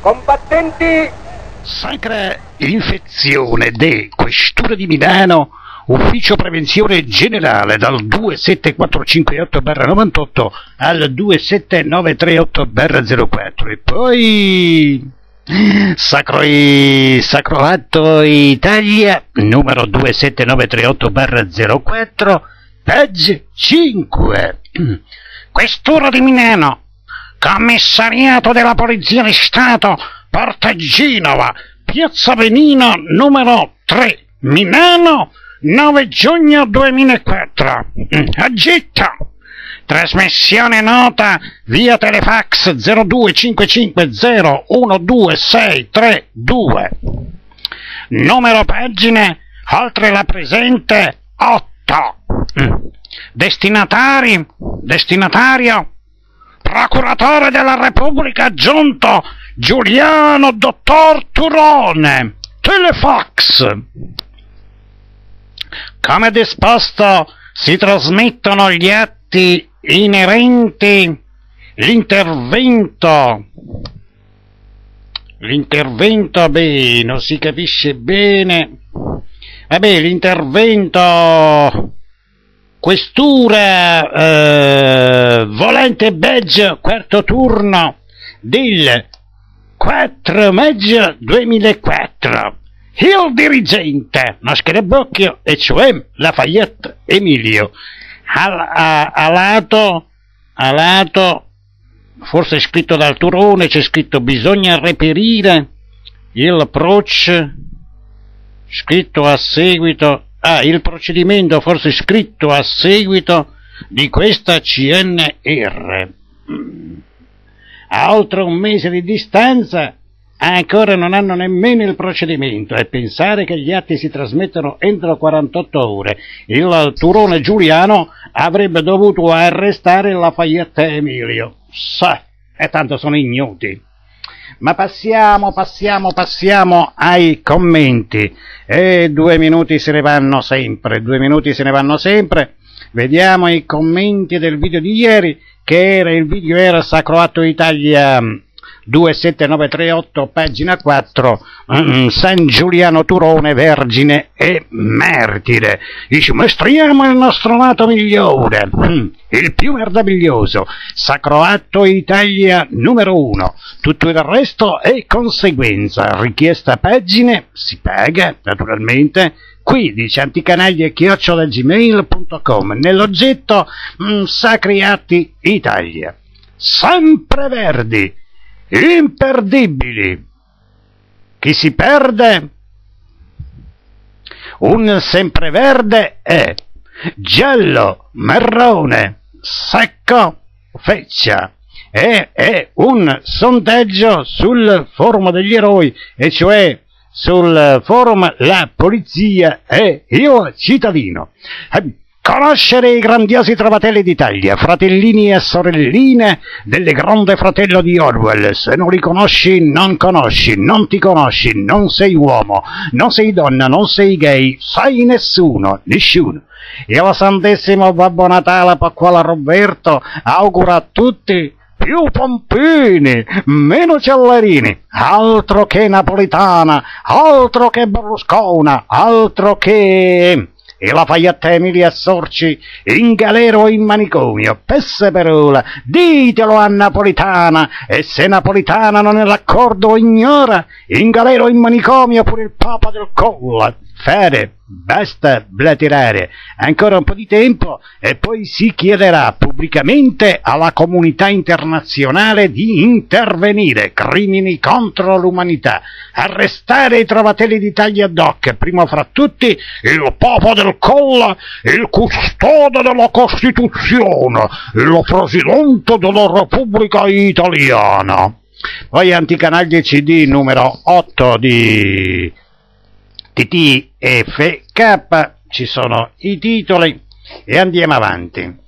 Combattenti! Sacra infezione de Questura di Milano, ufficio prevenzione generale dal 27458/98 al 27938/04 e poi Sacroatto Italia numero 27938/04 page 5. Questura di Milano, commissariato della Polizia di Stato, Porta Genova, Piazza Venino numero 3, Milano, 9 giugno 2004. Agito. Trasmissione nota via telefax 0255012632. Numero pagine oltre la presente 8. Destinatario procuratore della Repubblica aggiunto Giuliano Dottor Turone. Telefax. Come disposto si trasmettono gli atti inerenti l'intervento, beh, non si capisce bene, vabbè, l'intervento questura volente badge quarto turno del 4 maggio 2004. Il dirigente, Mascherebocchio, e cioè Lafayette Emilio, a lato, forse scritto dal Turone, c'è scritto bisogna reperire il scritto a seguito, il procedimento forse scritto a seguito di questa CNR. A oltre un mese di distanza ancora non hanno nemmeno il procedimento, e pensare che gli atti si trasmettono entro 48 ore. Il Turone Giuliano avrebbe dovuto arrestare Lafayette Emilio. E tanto sono ignoti. Ma passiamo ai commenti. 2 minuti se ne vanno sempre. Vediamo i commenti del video di ieri, il video era Sacroatto Italia 27938, pagina 4, San Giuliano Turone, vergine e martire. Dice, mostriamo il nostro lato migliore, il più meraviglioso, Sacroatto Italia numero 1. Tutto il resto è conseguenza. Richiesta pagine, si paga, naturalmente. Qui dice anticanaglie@gmail.com, nell'oggetto Sacri Atti Italia. Sempreverdi, imperdibili. Chi si perde? Un sempreverde è giallo, marrone, secco, feccia. È un sondaggio sul forum degli eroi, e cioè sul forum La Polizia e Io Cittadino. Conoscere i grandiosi trovatelli d'Italia, fratellini e sorelline del Grande Fratello di Orwell. Se non li conosci, non conosci, non ti conosci, non sei uomo, non sei donna, non sei gay, sei nessuno. Io, Santissimo Babbo Natale, Pasquale Roberto, auguro a tutti più pompini, meno cellarini, altro che napolitana, altro che Berluscona, altro che e Lafayette Emilio Sorci in galera o in manicomio. Pesse parola, ditelo a Napolitana, e se Napolitana non è d'accordo o ignora, in galera o in manicomio pure il Papa del Colla. Fede, basta blaterare, ancora un po' di tempo e poi si chiederà pubblicamente alla comunità internazionale di intervenire. Crimini contro l'umanità, arrestare i trovatelli d'Italia ad hoc, primo fra tutti il Papa del Colla, il custode della Costituzione, il Presidente della Repubblica Italiana. Poi Anticanaglie CD numero 8 di TTFK, ci sono i titoli e andiamo avanti.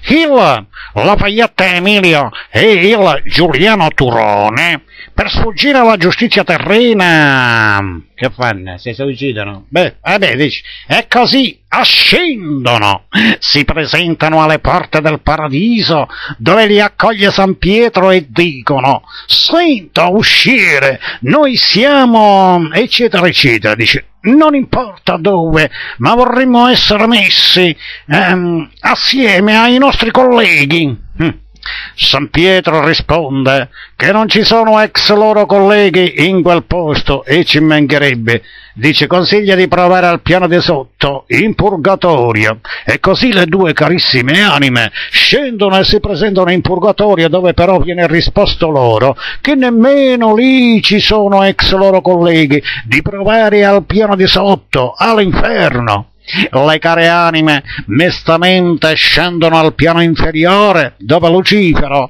Il Lafayette Emilio e il Giuliano Turone, per sfuggire alla giustizia terrena, che fanno? Si uccidono? Beh, vabbè, dici, e così ascendono, si presentano alle porte del paradiso, dove li accoglie San Pietro e dicono: senta uscire, noi siamo, eccetera, eccetera, dice. Non importa dove, ma vorremmo essere messi assieme ai nostri colleghi. San Pietro risponde che non ci sono ex loro colleghi in quel posto, e ci mancherebbe. Dice: consiglia di provare al piano di sotto, in purgatorio. E così le due carissime anime scendono e si presentano in purgatorio, dove però viene risposto loro che nemmeno lì ci sono ex loro colleghi, di provare al piano di sotto, all'inferno. Le care anime mestamente scendono al piano inferiore, dove Lucifero,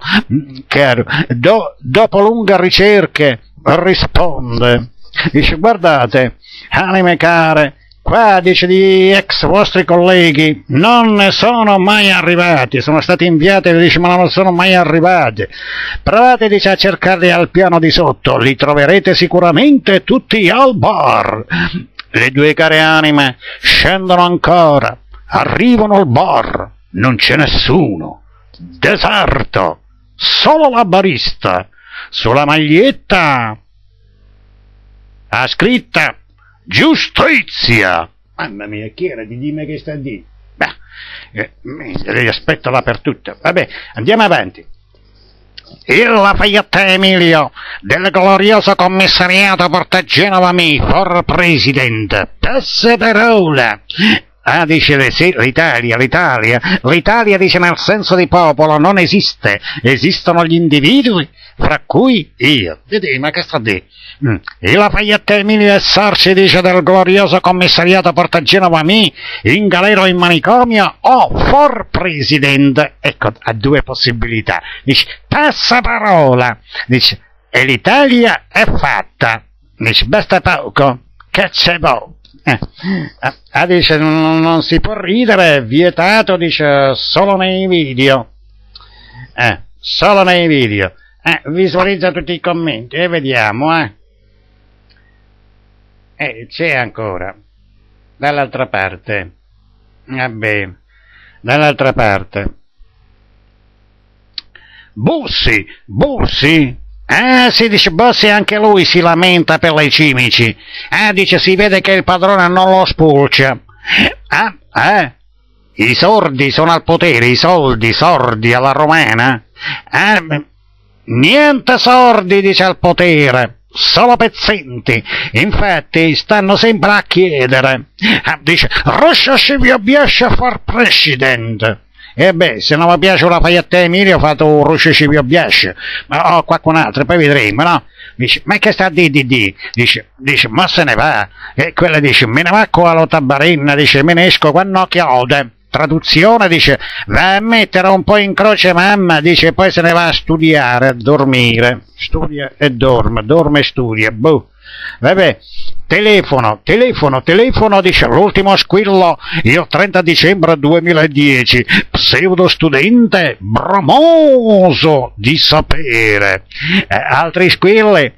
dopo lunghe ricerche, risponde. Dice: guardate, anime care, qua, dice, di ex vostri colleghi non ne sono mai arrivati, sono stati inviati, dice, ma non sono mai arrivati. Provate, dice, a cercarli al piano di sotto, li troverete sicuramente tutti al bar. Le due care anime scendono ancora, arrivano al bar, non c'è nessuno, deserto, solo la barista. Sulla maglietta ha scritta giustizia. Mamma mia, chi era di dimmi che sta di? Beh, li aspetto dappertutto. Vabbè, andiamo avanti. Il Lafayette Emilio del glorioso commissariato Porta Genova Mi, for president, passe parola. Ah, dice, sì, l'Italia, dice, nel senso di popolo non esiste, esistono gli individui, fra cui io. Vedi, ma che sta di? Il Lafayette Emilio e Sarci, dice, del glorioso commissariato Porta Genova Mi, in galera o in manicomio o for president. Ecco, ha due possibilità. Dice: passa parola. Dice: e l'Italia è fatta. Dice: basta poco, che c'è poco. Dice: non si può ridere, è vietato, dice, solo nei video. Solo nei video. Visualizza tutti i commenti e vediamo, c'è ancora. Dall'altra parte. Vabbè. Dall'altra parte. Bussi. Sì, dice, Bossi anche lui si lamenta per le cimici. Dice, si vede che il padrone non lo spulcia. I sordi sono al potere, i sordi alla romana. Niente sordi, dice, al potere, solo pezzenti. Infatti stanno sempre a chiedere. Dice: Ruscia ci vi obiesce a far president. E beh, se non mi piace la Lafayette Emilio, fate un Ruscia ci vi obiesce. Ma ho qualcun altro, poi vedremo, no? Dice: ma che sta di? Dice, ma se ne va. E quella dice: me ne va con la tabarenna, dice, me ne esco quando chiode. Traduzione, dice: va a mettere un po' in croce mamma, dice, poi se ne va a studiare, a dormire. Studia e dorme e studia. Boh. Vabbè, telefono, dice, l'ultimo squillo, il 30 dicembre 2010, pseudo studente bramoso di sapere. Altri squilli,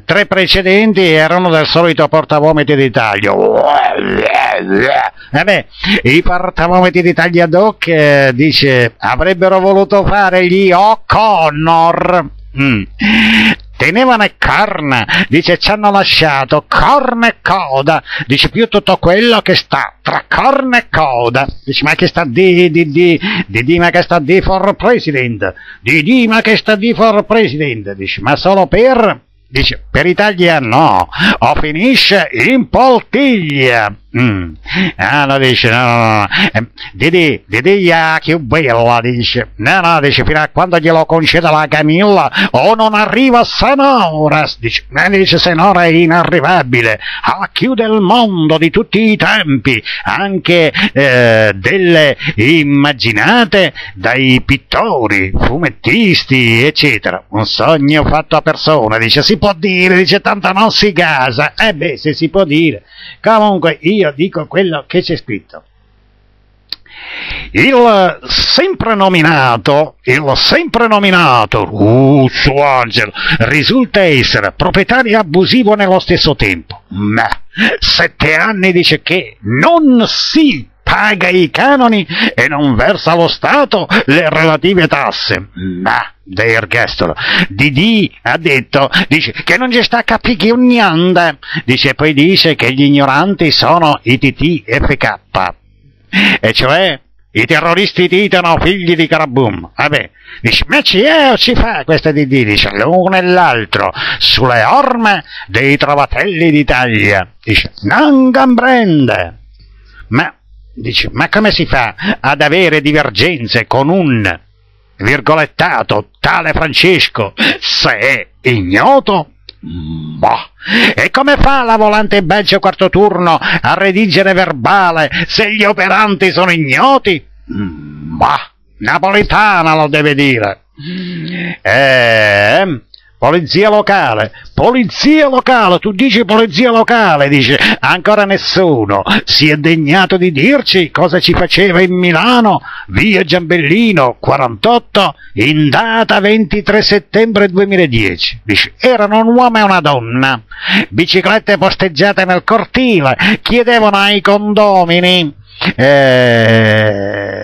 3 precedenti erano del solito portavomiti d'Italia. Vabbè, i portavomiti d'Italia Doc, dice, avrebbero voluto fare gli O'Connor. Tenevano carne, dice, ci hanno lasciato corna e coda, dice, più tutto quello che sta tra corna e coda. Dice: ma che sta ma che sta di for president, ma che sta di for president. Dice: ma solo per, dice, per Italia no, o finisce in poltiglia. No, dice, no. Didì, più bella, dice. No, dice, fino a quando glielo concede la Camilla o non arriva Senora. Dice, Senora è inarrivabile, chiude il mondo di tutti i tempi, anche delle immaginate dai pittori, fumettisti, eccetera. Un sogno fatto a persona, dice, si può dire, dice, tanto non si casa. Se si può dire. Comunque io dico quello che c'è scritto. il sempre nominato Russo Angelo risulta essere proprietario abusivo nello stesso tempo, ma 7 anni dice che non si paga i canoni e non versa allo Stato le relative tasse. Ma d'ergastolo, Didì ha detto, dice che non ci sta a capire niente, dice, poi dice che gli ignoranti sono i TTFK, e cioè i terroristi titano figli di Carabum. Vabbè, dice, ma ci è o ci fa questa Didì? Dice, l'uno e l'altro sulle orme dei trovatelli d'Italia, dice, non comprende. Ma dice, ma come si fa ad avere divergenze con un virgolettato tale Francesco se è ignoto? Boh. E come fa la volante Belgio quarto turno a redigere verbale se gli operanti sono ignoti? Boh. Napolitana lo deve dire. Polizia locale, tu dici polizia locale, dice, ancora nessuno si è degnato di dirci cosa ci faceva in Milano, via Giambellino 48, in data 23 settembre 2010, dice, erano un uomo e una donna, biciclette posteggiate nel cortile, chiedevano ai condomini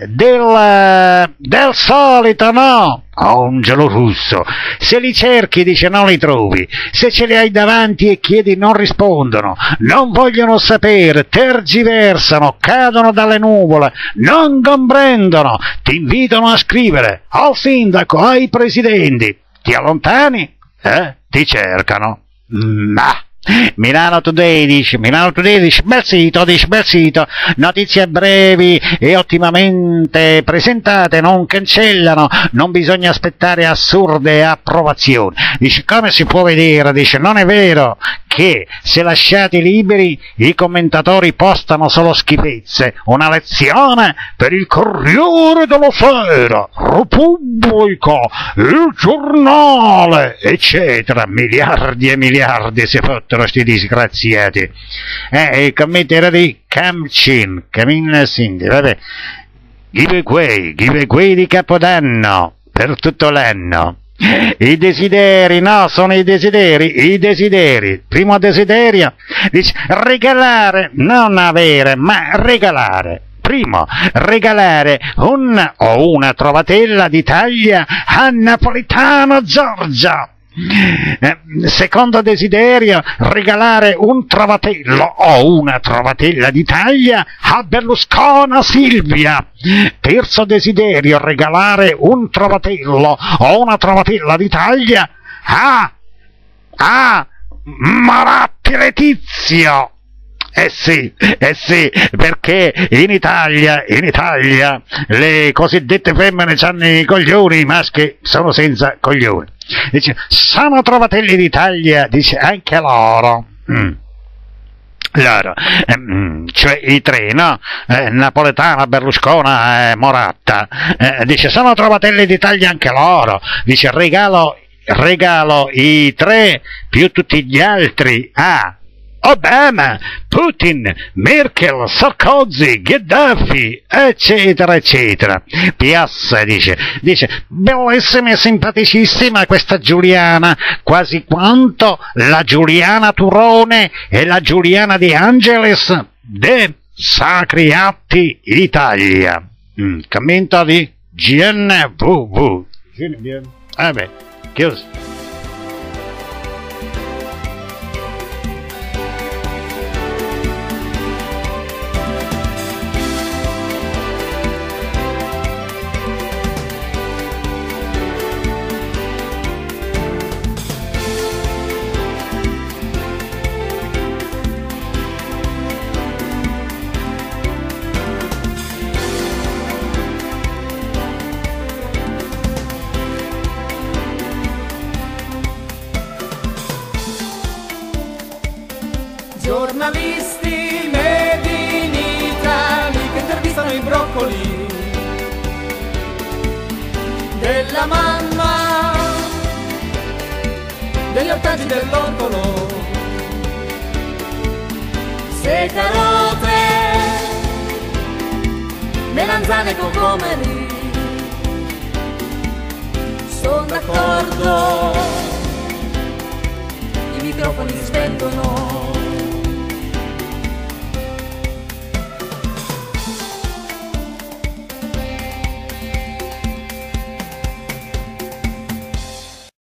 del solito, no? Angelo Russo, se li cerchi, dice, non li trovi, se ce li hai davanti e chiedi non rispondono, non vogliono sapere, tergiversano, cadono dalle nuvole, non comprendono, ti invitano a scrivere al sindaco, ai presidenti, ti allontani, ti cercano. Ma Milano Today dice, bel sito, notizie brevi e ottimamente presentate, non cancellano, non bisogna aspettare assurde approvazioni. Dice, come si può vedere, dice, non è vero che se lasciati liberi i commentatori postano solo schifezze, una lezione per il Corriere della Sera, Repubblica, il Giornale, eccetera, miliardi e miliardi si fottono sti disgraziati. Il commento di Camcin, vabbè, giveaway di Capodanno per tutto l'anno. I desideri, no, sono i desideri. Primo desiderio, dice, regalare, non avere, ma regalare. Primo, regalare un o una trovatella d'Italia a Napolitano Giorgia. Secondo desiderio, regalare un trovatello o una trovatella d'Italia a Berlusconi Silvia. Terzo desiderio, regalare un trovatello o una trovatella d'Italia a Maratti Letizio. Eh sì, perché in Italia le cosiddette femmine c'hanno i coglioni, i maschi sono senza coglioni. Dice, sono trovatelli d'Italia, dice, anche loro. Cioè i tre, no? Napoletana, Berlusconi, Moratta. Dice, sono trovatelli d'Italia anche loro. Dice, regalo i tre più tutti gli altri a Obama, Putin, Merkel, Sarkozy, Gheddafi, eccetera, eccetera. PS, dice, bellissima e simpaticissima questa Giuliana, quasi quanto la Giuliana Turone e la Giuliana De Angelis de Sacri Atti Italia. Commento di GNVV. Vabbè, chiuso. Giornalisti made in Italy che intervistano i broccoli della mamma, degli ortaggi dell'ortolo, se carote melanzane e cocomeri. Sono d'accordo, i microfoni si spengono,